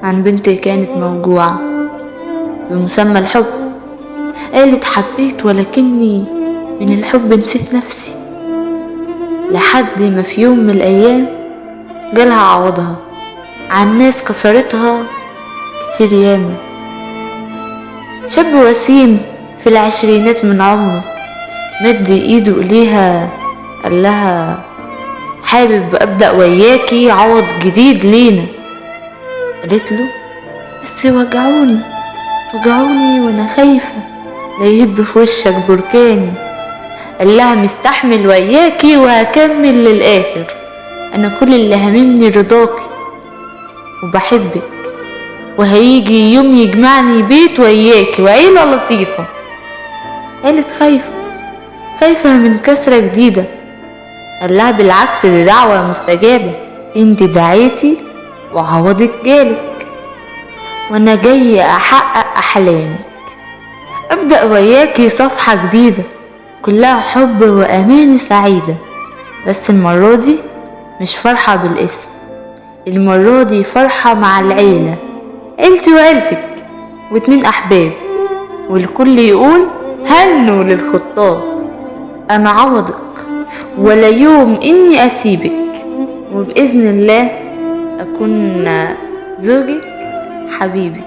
عن بنت كانت موجوعة بمسمى الحب. قالت حبيت ولكني من الحب نسيت نفسي، لحد ما في يوم من الأيام جالها عوضها عن ناس كسرتها كتير ياما. شاب وسيم في العشرينات من عمره مد ايده اليها قال لها حابب ابدأ وياكي عوض جديد لينا. قالت له بس وجعوني وانا خايفة لا يهب في وشك بركاني. قال لها مستحمل وياكي وهكمل للآخر، انا كل اللي هممني رضاكي وبحبك، وهيجي يوم يجمعني بيت وياكي وعيلة لطيفة. قالت خايفة من كسرة جديدة. قال لها بالعكس دي دعوة مستجابة، انت دعيتي وعوضك جالك، وانا جاي احقق احلامك، ابدأ وياكي صفحة جديدة كلها حب وامان سعيدة. بس المرة دي مش فرحة بالاسم، المرة دي فرحة مع العيلة، عيلتي وعيلتك واتنين احباب، والكل يقول هنوا للخطاب. انا عوضك ولا يوم اني اسيبك، وباذن الله اكون زوجك حبيبي.